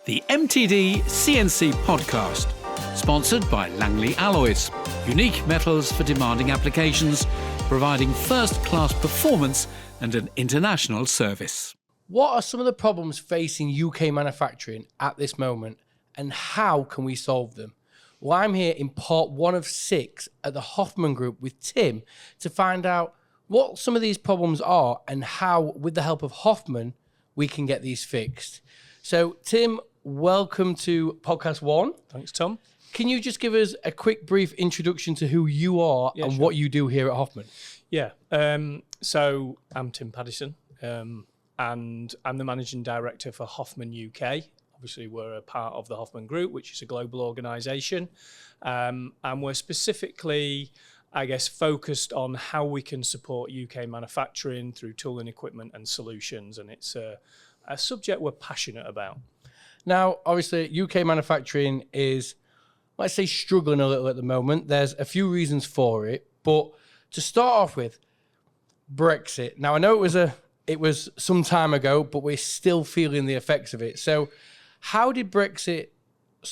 The MTDCNC podcast, sponsored by Langley Alloys, unique metals for demanding applications, providing first-class performance and an international service. What are some of the problems facing UK manufacturing at this moment, and how can we solve them? Well, I'm here in part 1 of 6 at the Hoffmann Group with Tim to find out what some of these problems are and how, with the help of Hoffmann, we can get these fixed. So, Tim, welcome to podcast 1. Thanks, Tom. Can you just give us a quick, brief introduction to who you are and what you do here at Hoffmann? Yeah. So I'm Tim Paddison, and I'm the managing director for Hoffmann UK. Obviously, we're a part of the Hoffmann Group, which is a global organisation, and we're specifically, I guess, focused on how we can support UK manufacturing through tooling, equipment, and solutions. And it's a subject we're passionate about. Now, obviously, UK manufacturing is, let's say, struggling a little at the moment. There's a few reasons for it, but to start off with, Brexit. Now, I know it was some time ago, but we're still feeling the effects of it. So how did Brexit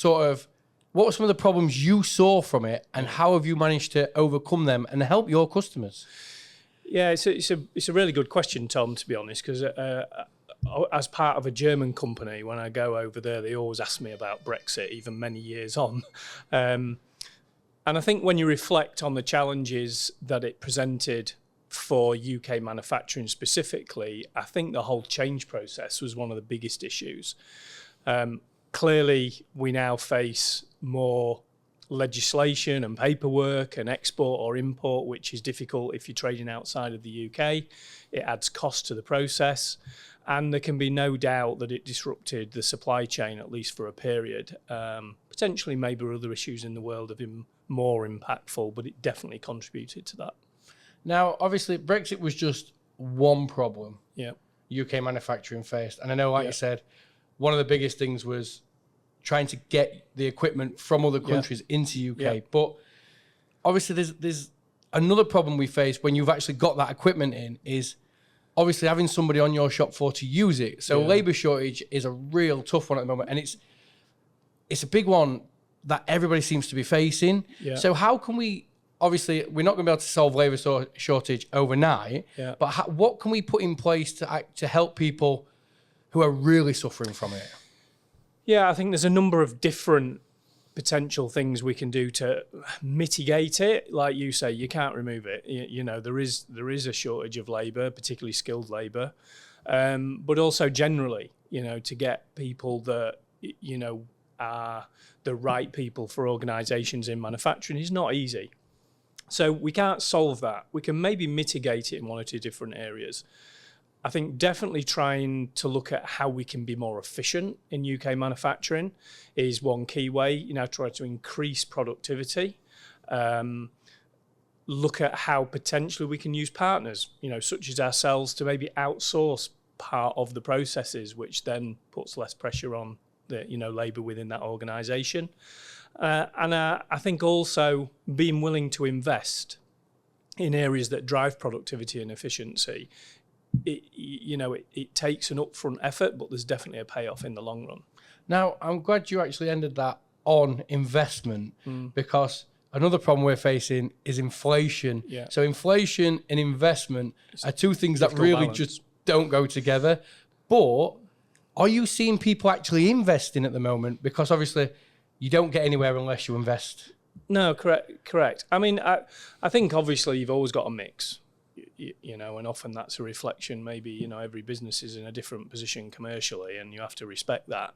what were some of the problems you saw from it, and how have you managed to overcome them and help your customers? Yeah, it's a really good question, Tom, to be honest, because as part of a German company, when I go over there, they always ask me about Brexit, even many years on. And I think when you reflect on the challenges that it presented for UK manufacturing specifically, I think the whole change process was one of the biggest issues. Clearly, we now face more legislation and paperwork and export or import, which is difficult if you're trading outside of the UK. It adds cost to the process. And there can be no doubt that it disrupted the supply chain, at least for a period. Potentially, maybe other issues in the world have been more impactful, but it definitely contributed to that. Now, obviously, Brexit was just one problem UK manufacturing faced. And I know, like you said, one of the biggest things was trying to get the equipment from other countries into UK. But obviously, there's another problem we face when you've actually got that equipment in is obviously having somebody on your shop floor to use it. So labour shortage is a real tough one at the moment. And it's a big one that everybody seems to be facing. Yeah. So how can we, obviously, we're not going to be able to solve labour shortage overnight, but what can we put in place to help people who are really suffering from it? Yeah, I think there's a number of different potential things we can do to mitigate it. Like you say, you can't remove it. You know, there is a shortage of labour, particularly skilled labour, but also generally, you know, to get people that, you know, are the right people for organisations in manufacturing is not easy. So we can't solve that. We can maybe mitigate it in one or two different areas. I think definitely trying to look at how we can be more efficient in UK manufacturing is one key way. You know, try to increase productivity. Look at how potentially we can use partners, you know, such as ourselves, to maybe outsource part of the processes, which then puts less pressure on the, you know, labour within that organisation. And I think also being willing to invest in areas that drive productivity and efficiency. It takes an upfront effort, but there's definitely a payoff in the long run. Now, I'm glad you actually ended that on investment, because another problem we're facing is inflation. Yeah. So inflation and investment are two things that really just don't go together. But are you seeing people actually investing at the moment? Because obviously you don't get anywhere unless you invest. No, correct. I mean, I think obviously you've always got a mix. You know, and often that's a reflection. Maybe, you know, every business is in a different position commercially, and you have to respect that.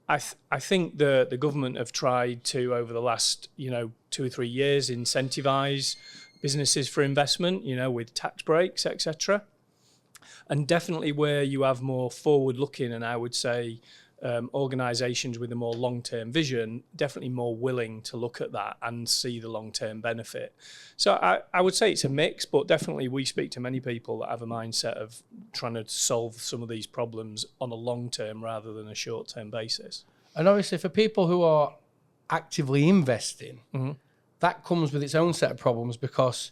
I think the government have tried to, over the last, you know, 2 or 3 years, incentivise businesses for investment, you know, with tax breaks, etc. And definitely where you have more forward-looking, and I would say organisations with a more long-term vision, definitely more willing to look at that and see the long-term benefit. So I would say it's a mix, but definitely we speak to many people that have a mindset of trying to solve some of these problems on a long-term rather than a short-term basis. And obviously for people who are actively investing, that comes with its own set of problems, because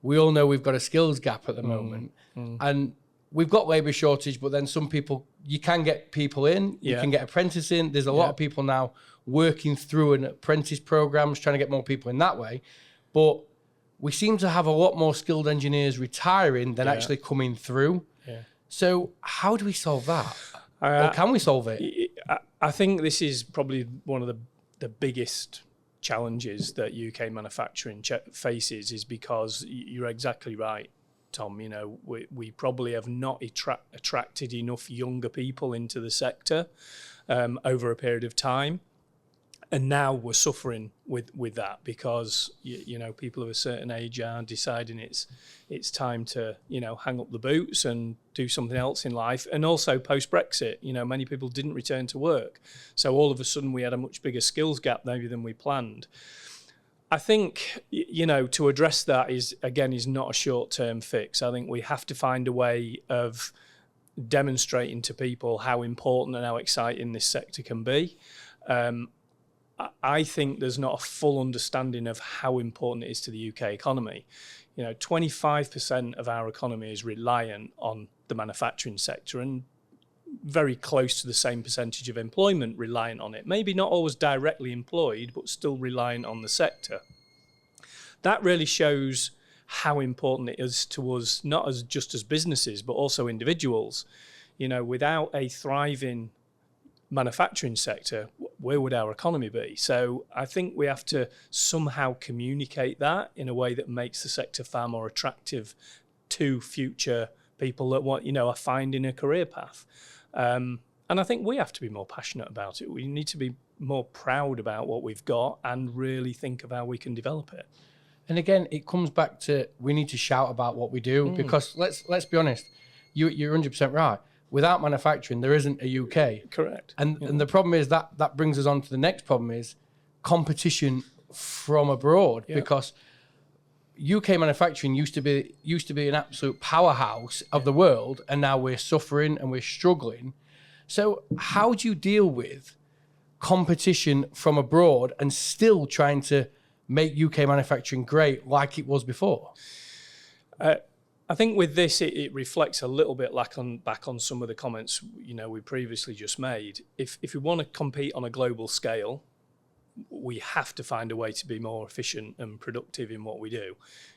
we all know we've got a skills gap at the moment. And we've got labour shortage, but then some people you can get people in, you can get apprentices in. There's a lot of people now working through an apprentice programs, trying to get more people in that way. But we seem to have a lot more skilled engineers retiring than actually coming through. Yeah. So how do we solve that? Or can we solve it? I think this is probably one of the biggest challenges that UK manufacturing faces, is because you're exactly right, Tom. You know, we probably have not attracted enough younger people into the sector over a period of time. And now we're suffering with that, because you know, people of a certain age are deciding it's time to, you know, hang up the boots and do something else in life. And also post Brexit, you know, many people didn't return to work, so all of a sudden we had a much bigger skills gap maybe than we planned. I think, you know, to address that is not a short-term fix. I think we have to find a way of demonstrating to people how important and how exciting this sector can be. I think there's not a full understanding of how important it is to the UK economy. You know, 25% of our economy is reliant on the manufacturing sector, and very close to the same percentage of employment reliant on it. Maybe not always directly employed, but still reliant on the sector. That really shows how important it is to us, not as just as businesses, but also individuals. You know, without a thriving manufacturing sector, where would our economy be? So I think we have to somehow communicate that in a way that makes the sector far more attractive to future people that want, you know, are finding a career path. And I think we have to be more passionate about it. We need to be more proud about what we've got and really think of how we can develop it. And again, it comes back to, we need to shout about what we do, because let's be honest, you're 100% right. Without manufacturing, there isn't a UK. Correct. And the problem is that brings us on to the next problem, is competition from abroad, because UK manufacturing used to be an absolute powerhouse of the world, and now we're suffering and we're struggling. So how do you deal with competition from abroad and still trying to make UK manufacturing great like it was before? I think with this, it reflects a little bit back on some of the comments, you know, we previously just made. If we want to compete on a global scale, we have to find a way to be more efficient and productive in what we do.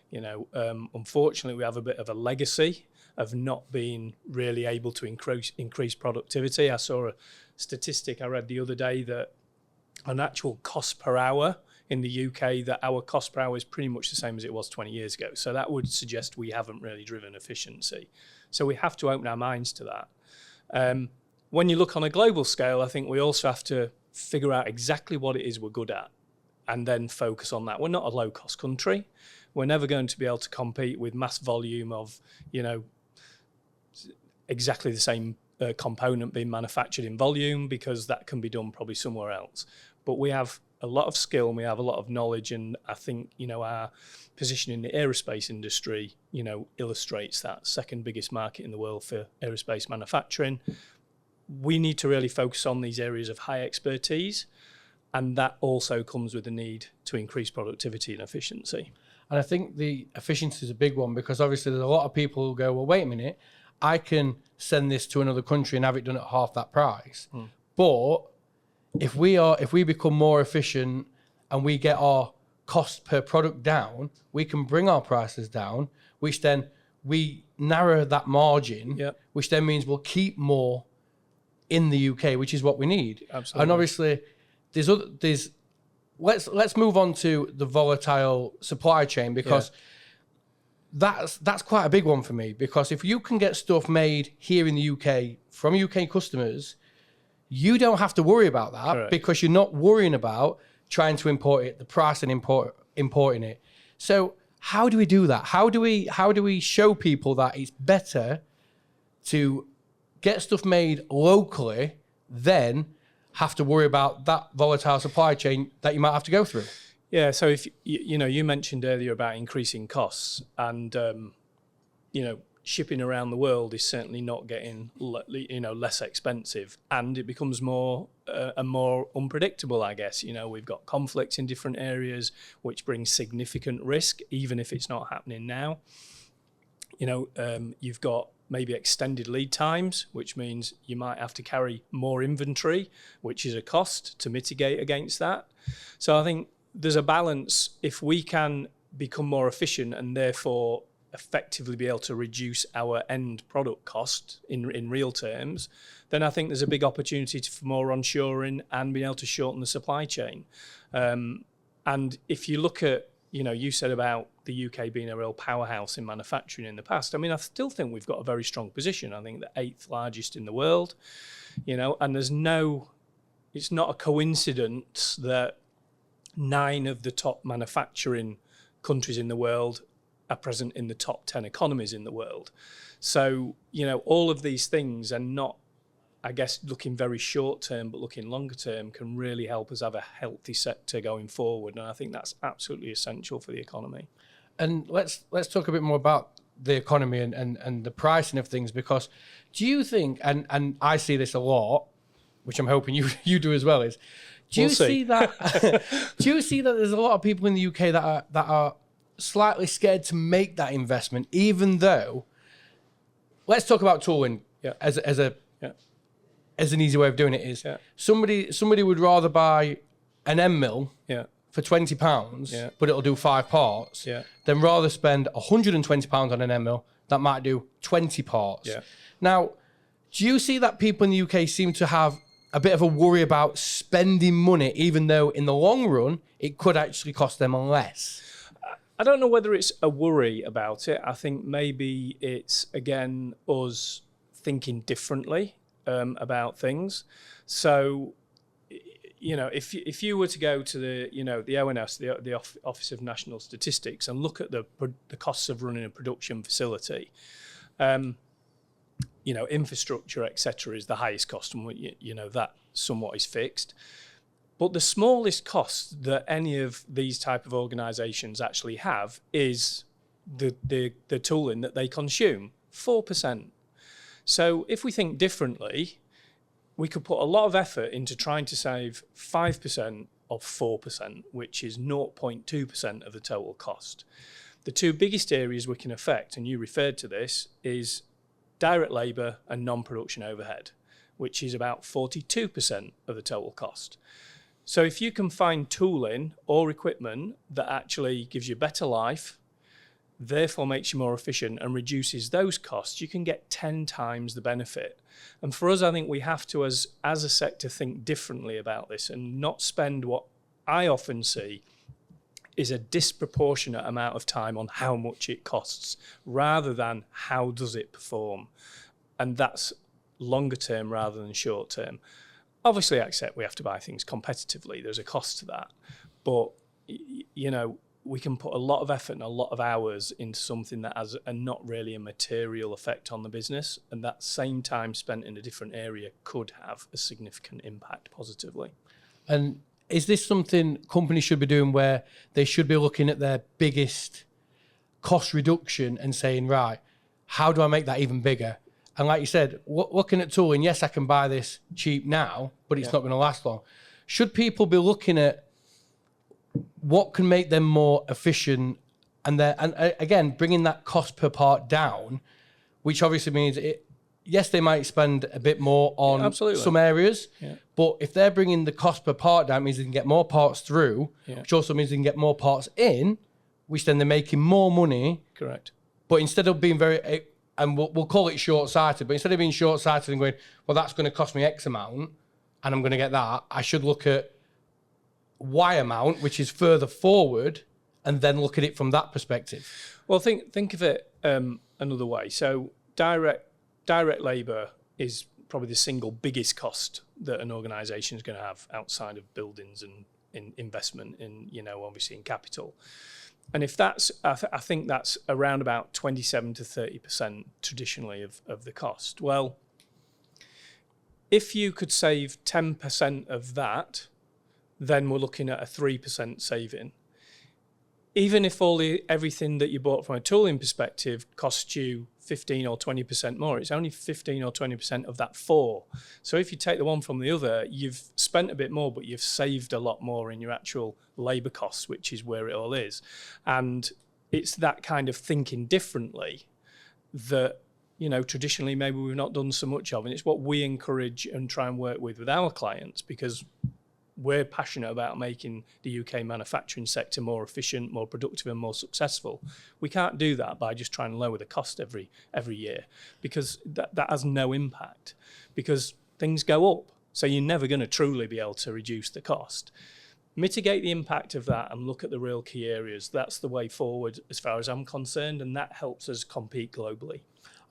You know, unfortunately, we have a bit of a legacy of not being really able to increase productivity. I saw a statistic I read the other day that an actual cost per hour in the UK, that our cost per hour is pretty much the same as it was 20 years ago. So that would suggest we haven't really driven efficiency. So we have to open our minds to that. When you look on a global scale, I think we also have to figure out exactly what it is we're good at and then focus on that. We're not a low-cost country. We're never going to be able to compete with mass volume of, you know, exactly the same component being manufactured in volume, because that can be done probably somewhere else. But we have a lot of skill and we have a lot of knowledge, and I think, you know, our position in the aerospace industry, you know, illustrates that. Second biggest market in the world for aerospace manufacturing. We need to really focus on these areas of high expertise, and that also comes with the need to increase productivity and efficiency. And I think the efficiency is a big one, because obviously there's a lot of people who go, well, wait a minute, I can send this to another country and have it done at half that price. But if we become more efficient and we get our cost per product down, we can bring our prices down, which then we narrow that margin, which then means we'll keep more in the UK, which is what we need. Absolutely. And obviously let's move on to the volatile supply chain, because that's quite a big one for me, because if you can get stuff made here in the UK from UK customers, you don't have to worry about that. Correct. Because you're not worrying about trying to import it, the price and importing it. So how do we do that? How do we show people that it's better to get stuff made locally than have to worry about that volatile supply chain that you might have to go through? Yeah, so if you know, you mentioned earlier about increasing costs, and you know, shipping around the world is certainly not getting, you know, less expensive, and it becomes more and more unpredictable, I guess. You know, we've got conflicts in different areas, which brings significant risk, even if it's not happening now. You know, you've got maybe extended lead times, which means you might have to carry more inventory, which is a cost to mitigate against that. So I think there's a balance. If we can become more efficient and therefore effectively be able to reduce our end product cost in real terms, then I think there's a big opportunity for more onshoring and being able to shorten the supply chain. And if you look at, you said about the UK being a real powerhouse in manufacturing in the past. I mean, I still think we've got a very strong position. I think the 8th largest in the world, and it's not a coincidence that 9 of the top manufacturing countries in the world are present in the top 10 economies in the world. So, all of these things are not, I guess, looking very short term, but looking longer term can really help us have a healthy sector going forward. And I think that's absolutely essential for the economy. And let's talk a bit more about the economy and the pricing of things, because do you think, and I see this a lot, which I'm hoping you do as well, is do you see that there's a lot of people in the UK that are slightly scared to make that investment, even though, let's talk about tooling as an easy way of doing it is somebody would rather buy an M mill for £20, but it'll do 5 parts, than rather spend £120 on an M mill that might do 20 parts. Now, do you see that people in the UK seem to have a bit of a worry about spending money, even though in the long run it could actually cost them less? I don't know whether it's a worry about it. I think maybe it's, again, us thinking differently about things. So, if you were to go to the ONS, the Office of National Statistics, and look at the costs of running a production facility, infrastructure, etc., is the highest cost, and that somewhat is fixed. But the smallest cost that any of these type of organisations actually have is the tooling that they consume, 4%. So if we think differently, we could put a lot of effort into trying to save 5% of 4%, which is 0.2% of the total cost. The 2 biggest areas we can affect, and you referred to this, is direct labour and non-production overhead, which is about 42% of the total cost. So if you can find tooling or equipment that actually gives you better life, therefore makes you more efficient and reduces those costs, you can get 10 times the benefit. And for us, I think we have to, as a sector, think differently about this and not spend what I often see is a disproportionate amount of time on how much it costs rather than how does it perform. And that's longer term rather than short term. Obviously, I accept we have to buy things competitively. There's a cost to that. But, we can put a lot of effort and a lot of hours into something that has not really a material effect on the business. And that same time spent in a different area could have a significant impact positively. And is this something companies should be doing, where they should be looking at their biggest cost reduction and saying, right, how do I make that even bigger? And like you said, looking at tooling, yes, I can buy this cheap now, but it's not going to last long. Should people be looking at what can make them more efficient, and again, bringing that cost per part down, which obviously means yes, they might spend a bit more on some areas, but if they're bringing the cost per part down, it means they can get more parts through, which also means they can get more parts in, which then they're making more money. Correct. But instead of being and we'll call it short-sighted, but instead of being short-sighted and going, well, that's going to cost me X amount, and I'm going to get that, I should look at Y amount, which is further forward, and then look at it from that perspective. Well, think of it another way. So direct labour is probably the single biggest cost that an organisation is going to have outside of buildings and in investment in, obviously in capital. And if that's, I think that's around about 27 to 30% traditionally of the cost. Well, if you could save 10% of that, then we're looking at a 3% saving. Even if everything that you bought from a tooling perspective costs you 15 or 20% more, it's only 15 or 20% of that 4. So if you take the one from the other, you've spent a bit more, but you've saved a lot more in your actual labour costs, which is where it all is. And it's that kind of thinking differently that, traditionally maybe we've not done so much of, and it's what we encourage and try and work with our clients, because we're passionate about making the UK manufacturing sector more efficient, more productive and more successful. We can't do that by just trying to lower the cost every year, because that has no impact, because things go up. So you're never going to truly be able to reduce the cost. Mitigate the impact of that and look at the real key areas. That's the way forward as far as I'm concerned, and that helps us compete globally.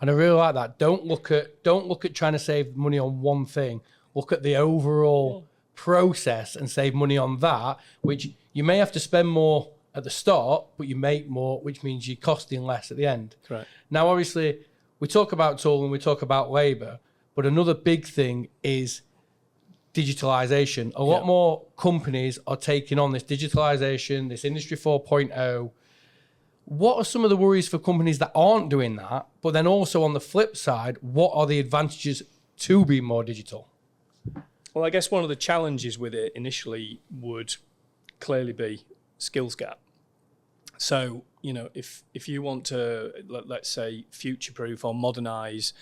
And I really like that. Don't look at trying to save money on one thing. Look at the overall process and save money on that, which you may have to spend more at the start, but you make more, which means you're costing less at the end. Correct. Now, obviously, we talk about tooling, we talk about labour, but another big thing is digitalisation. A lot more companies are taking on this digitalisation, this Industry 4.0. What are some of the worries for companies that aren't doing that? But then also on the flip side, what are the advantages to be more digital? Well, I guess one of the challenges with it initially would clearly be skills gap. So, if you want to, let's say, future-proof or modernise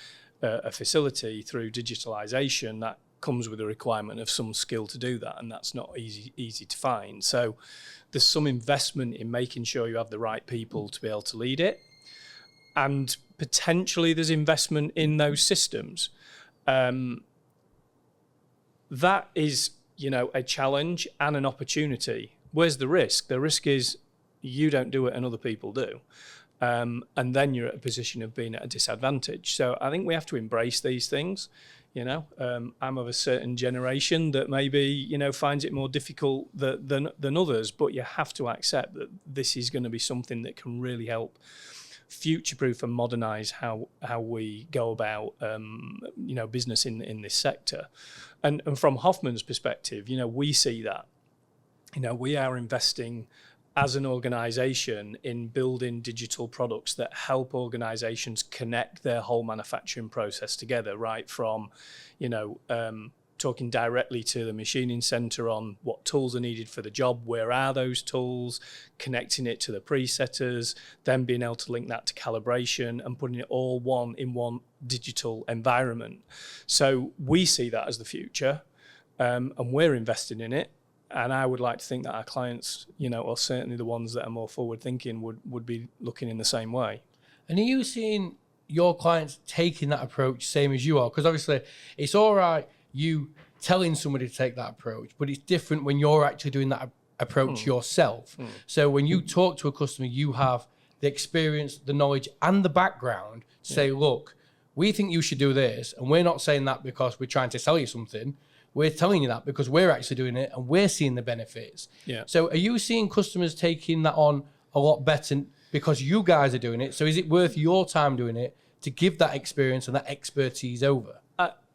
a facility through digitalisation, that comes with a requirement of some skill to do that, and that's not easy to find. So there's some investment in making sure you have the right people to be able to lead it, and potentially there's investment in those systems. That is, a challenge and an opportunity. Where's the risk? The risk is you don't do it and other people do. And then you're at a position of being at a disadvantage. So I think we have to embrace these things. I'm of a certain generation that maybe, finds it more difficult than others, but you have to accept that this is going to be something that can really help future-proof and modernise how we go about, business in this sector. And from Hoffmann's perspective, we see that, we are investing as an organisation in building digital products that help organisations connect their whole manufacturing process together, right from, talking directly to the machining centre on what tools are needed for the job, where are those tools, connecting it to the presetters, then being able to link that to calibration and putting it all in one digital environment. So we see that as the future, and we're investing in it. And I would like to think that our clients, or certainly the ones that are more forward thinking would be looking in the same way. And are you seeing your clients taking that approach same as you are? Because obviously it's all right you telling somebody to take that approach, but it's different when you're actually doing that approach yourself. So when you talk to a customer, you have the experience, the knowledge and the background to say, look, we think you should do this. And we're not saying that because we're trying to sell you something. We're telling you that because we're actually doing it and we're seeing the benefits. Yeah. So are you seeing customers taking that on a lot better because you guys are doing it? So is it worth your time doing it to give that experience and that expertise over?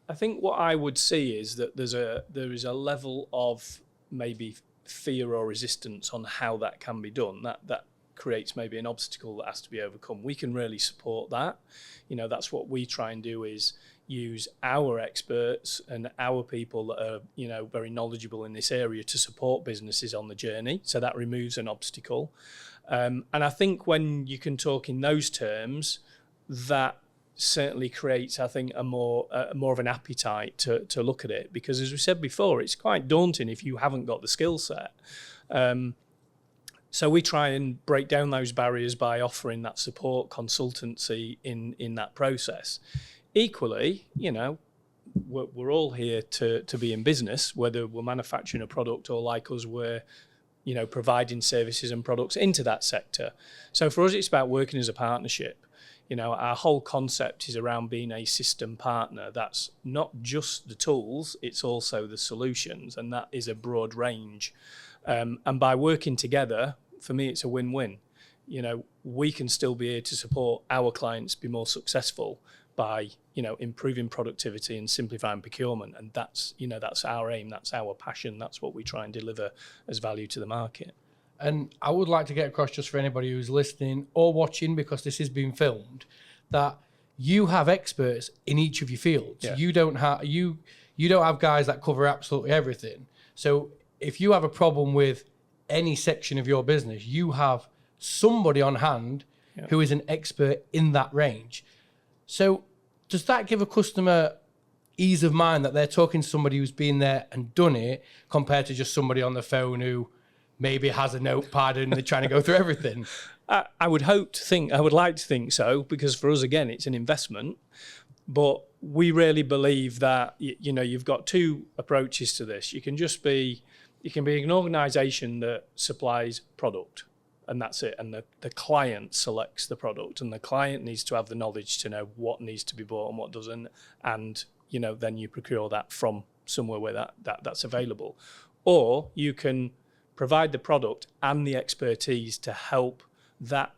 I think what I would see is that there is a level of maybe fear or resistance on how that can be done. That creates maybe an obstacle that has to be overcome. We can really support that. That's what we try and do, is use our experts and our people that are, very knowledgeable in this area to support businesses on the journey. So that removes an obstacle. And I think when you can talk in those terms, that certainly creates, I think, a more of an appetite to look at it, because as we said before, it's quite daunting if you haven't got the skill set. So we try and break down those barriers by offering that support consultancy in that process. Equally, we're all here to be in business, whether we're manufacturing a product or, like us, we're providing services and products into that sector. So for us, it's about working as a partnership. Our whole concept is around being a system partner. That's not just the tools, it's also the solutions, and that is a broad range. And by working together, for me, it's a win-win. We can still be here to support our clients be more successful by, improving productivity and simplifying procurement. And that's our aim, that's our passion, that's what we try and deliver as value to the market. And I would like to get across, just for anybody who's listening or watching, because this is being filmed, that you have experts in each of your fields. Yeah. You don't have guys that cover absolutely everything. So if you have a problem with any section of your business, you have somebody on hand who is an expert in that range. So does that give a customer ease of mind that they're talking to somebody who's been there and done it, compared to just somebody on the phone who maybe has a notepad and they're trying to go through everything? I would like to think so, because for us, again, it's an investment. But we really believe that, you've got two approaches to this. You can be an organisation that supplies product, and that's it. And the client selects the product, and the client needs to have the knowledge to know what needs to be bought and what doesn't. And, then you procure that from somewhere where that's available. Or you can provide the product and the expertise to help that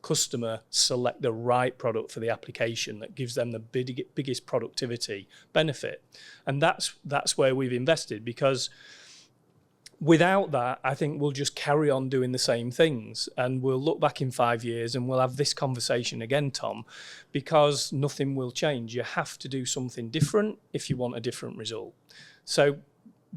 customer select the right product for the application that gives them the biggest productivity benefit. And that's where we've invested, because without that, I think we'll just carry on doing the same things, and we'll look back in 5 years and we'll have this conversation again, Tom, because nothing will change. You have to do something different if you want a different result. So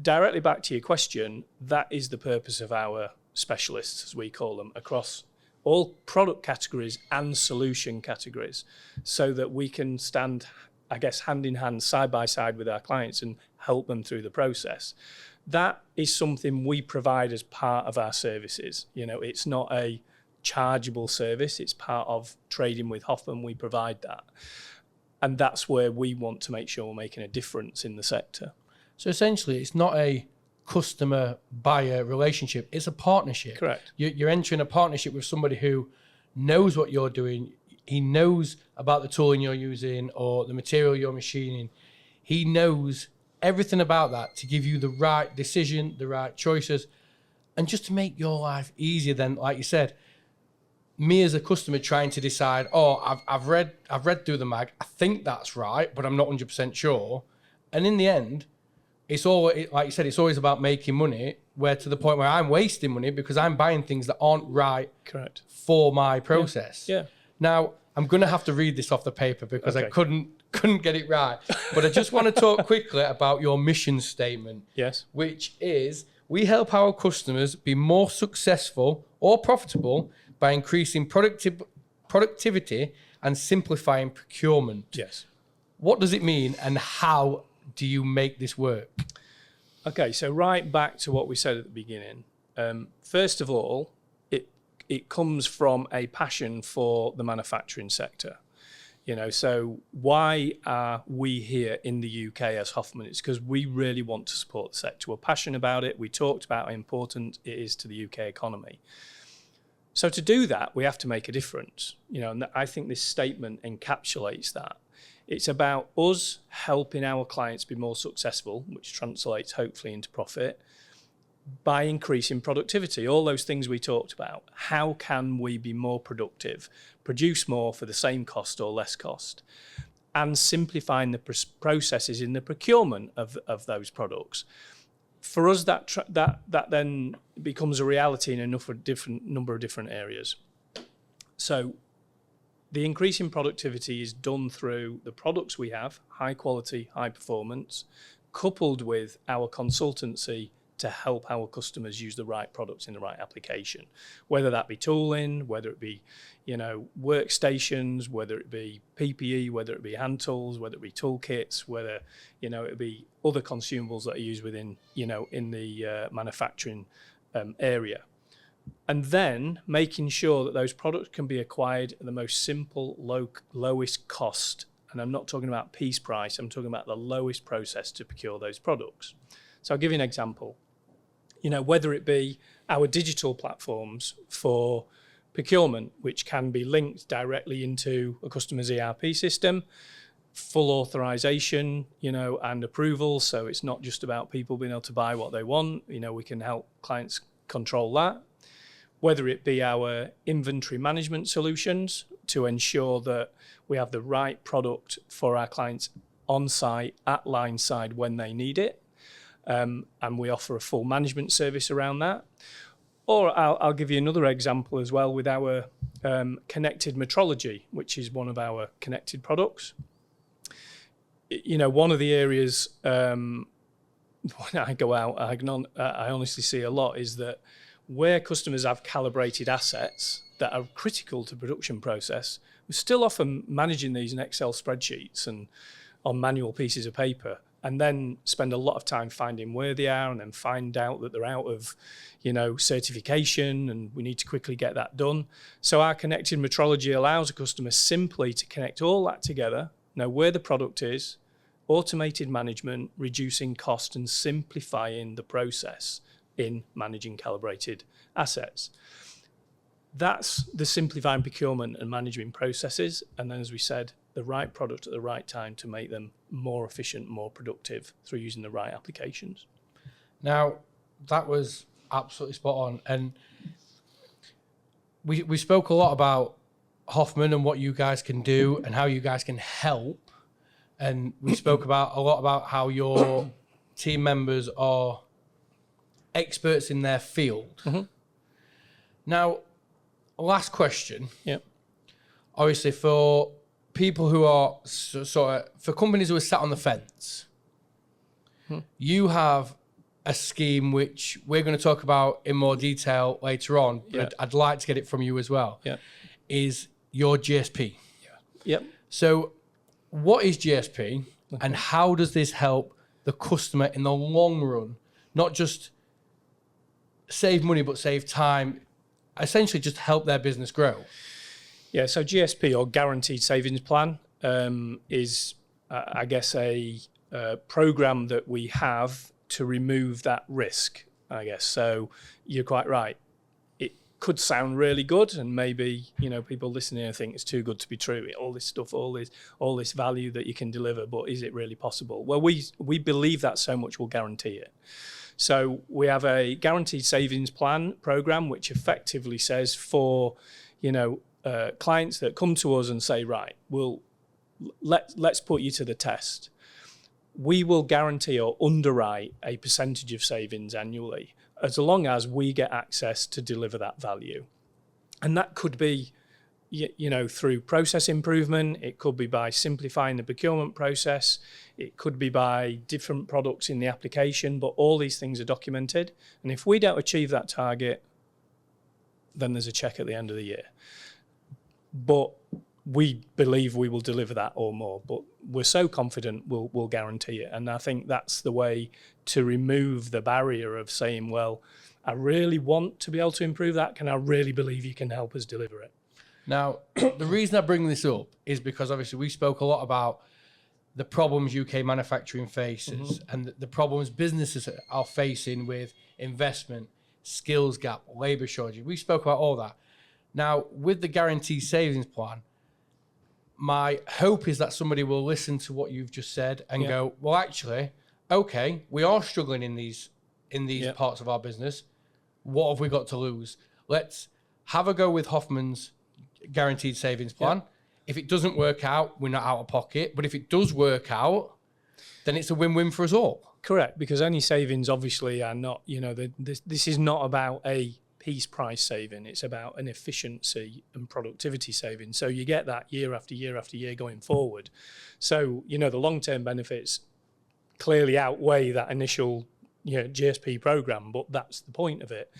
directly back to your question, that is the purpose of our specialists, as we call them, across all product categories and solution categories, so that we can stand, I guess, hand in hand, side by side with our clients and help them through the process. That is something we provide as part of our services. It's not a chargeable service. It's part of trading with Hoffmann. We provide that. And that's where we want to make sure we're making a difference in the sector. So essentially, it's not a customer-buyer relationship. It's a partnership. Correct. You're entering a partnership with somebody who knows what you're doing. He knows about the tooling you're using or the material you're machining. He knows everything about that to give you the right decision, the right choices, and just to make your life easier than, like you said, me as a customer trying to decide, I've read through the mag, I think that's right, but I'm not 100% sure. And in the end, it's all, like you said, it's always about making money, where to the point where I'm wasting money because I'm buying things that aren't right. Correct. For my process. Yeah. Now, I'm going to have to read this off the paper because Okay. I couldn't get it right. But I just want to talk quickly about your mission statement. Yes. Which is, we help our customers be more successful or profitable by increasing productivity and simplifying procurement. Yes. What does it mean, and how do you make this work? Okay, so right back to what we said at the beginning. First of all, it comes from a passion for the manufacturing sector. So why are we here in the UK as Hoffmann? It's because we really want to support the sector. We're passionate about it. We talked about how important it is to the UK economy. So to do that, we have to make a difference. And I think this statement encapsulates that. It's about us helping our clients be more successful, which translates hopefully into profit, by increasing productivity, all those things we talked about. How can we be more productive, produce more for the same cost or less cost, and simplifying the processes in the procurement of those products? For us, that then becomes a reality in a number of different areas. So the increase in productivity is done through the products we have, high quality, high performance, coupled with our consultancy to help our customers use the right products in the right application, whether that be tooling, whether it be, workstations, whether it be PPE, whether it be hand tools, whether it be toolkits, whether, it be other consumables that are used within, in the manufacturing area. And then making sure that those products can be acquired at the most simple, lowest cost. And I'm not talking about piece price, I'm talking about the lowest process to procure those products. So I'll give you an example. Whether it be our digital platforms for procurement, which can be linked directly into a customer's ERP system, full authorization, and approval. So it's not just about people being able to buy what they want. We can help clients control that. Whether it be our inventory management solutions to ensure that we have the right product for our clients on site, at line side when they need it. And we offer a full management service around that. Or I'll give you another example as well with our connected metrology, which is one of our connected products. One of the areas when I go out, I honestly see a lot is that where customers have calibrated assets that are critical to production process, we're still often managing these in Excel spreadsheets and on manual pieces of paper, and then spend a lot of time finding where they are, and then find out that they're out of, certification, and we need to quickly get that done. So our connected metrology allows a customer simply to connect all that together, know where the product is, automated management, reducing cost and simplifying the process in managing calibrated assets. That's the simplifying procurement and managing processes. And then, as we said, the right product at the right time to make them more efficient, more productive through using the right applications. Now, that was absolutely spot on. And we spoke a lot about Hoffmann and what you guys can do and how you guys can help. And we spoke a lot about how your team members are experts in their field. Mm-hmm. Now, last question. Yep. Obviously, for people who are for companies who are sat on the fence, you have a scheme which we're going to talk about in more detail later on, but I'd like to get it from you as well. Yeah. Is your GSP. Yeah. Yep. So what is GSP and how does this help the customer in the long run? Not just save money, but save time, essentially just help their business grow. Yeah, so GSP, or Guaranteed Savings Plan, is, I guess, a program that we have to remove that risk, I guess. So you're quite right. It could sound really good, and maybe, people listening think it's too good to be true. All this stuff, all this value that you can deliver, but is it really possible? Well, we believe that so much we'll guarantee it. So we have a Guaranteed Savings Plan program, which effectively says for, clients that come to us and say, right, let's put you to the test. We will guarantee or underwrite a percentage of savings annually, as long as we get access to deliver that value. And that could be, through process improvement. It could be by simplifying the procurement process. It could be by different products in the application, but all these things are documented. And if we don't achieve that target, then there's a check at the end of the year. But we believe we will deliver that or more, but we're so confident we'll guarantee it. And I think that's the way to remove the barrier of saying, well, I really want to be able to improve that. Can I really believe you can help us deliver it? Now, the reason I bring this up is because obviously we spoke a lot about the problems UK manufacturing faces and the problems businesses are facing with investment, skills gap, labour shortage. We spoke about all that. Now, with the Guaranteed Savings Plan, my hope is that somebody will listen to what you've just said and go, well, actually, okay, we are struggling in these parts of our business. What have we got to lose? Let's have a go with Hoffmann's Guaranteed Savings Plan. If it doesn't work out, we're not out of pocket. But if it does work out, then it's a win-win for us all. Correct, because any savings obviously are not, this is not about a piece price saving. It's about an efficiency and productivity saving. So you get that year after year after year going forward. So, the long-term benefits clearly outweigh that initial GSP program, but that's the point of it.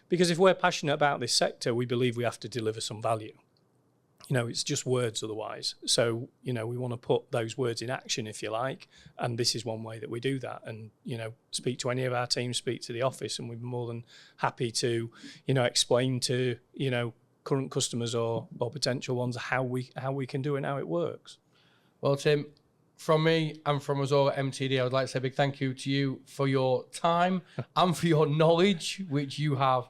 Because if we're passionate about this sector, we believe we have to deliver some value. It's just words otherwise. So, we want to put those words in action, if you like. And this is one way that we do that. And, speak to any of our teams, speak to the office, and we're more than happy to, explain to, current customers or potential ones how we can do it and how it works. Well, Tim, from me and from us all at MTD, I would like to say a big thank you to you for your time and for your knowledge, which you have.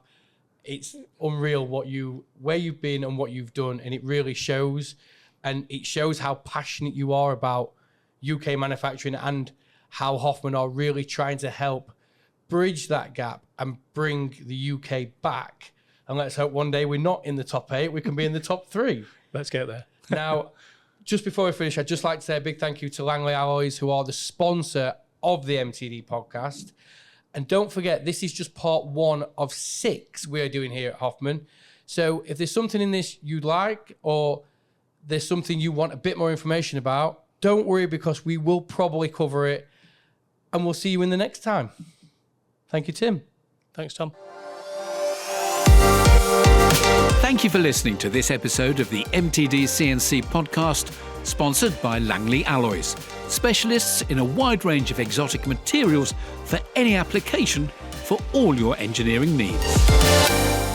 It's unreal where you've been and what you've done, and it really shows. And it shows how passionate you are about UK manufacturing and how Hoffmann are really trying to help bridge that gap and bring the UK back. And let's hope one day we're not in the top 8, we can be in the top 3. Let's get there. Now, just before we finish, I'd just like to say a big thank you to Langley Alloys, who are the sponsor of the MTD podcast. And don't forget, this is just part 1 of 6 we're doing here at Hoffmann. So if there's something in this you'd like, or there's something you want a bit more information about, don't worry, because we will probably cover it. And we'll see you in the next time. Thank you, Tim. Thanks, Tom. Thank you for listening to this episode of the MTDCNC podcast, sponsored by Langley Alloys, specialists in a wide range of exotic materials for any application for all your engineering needs.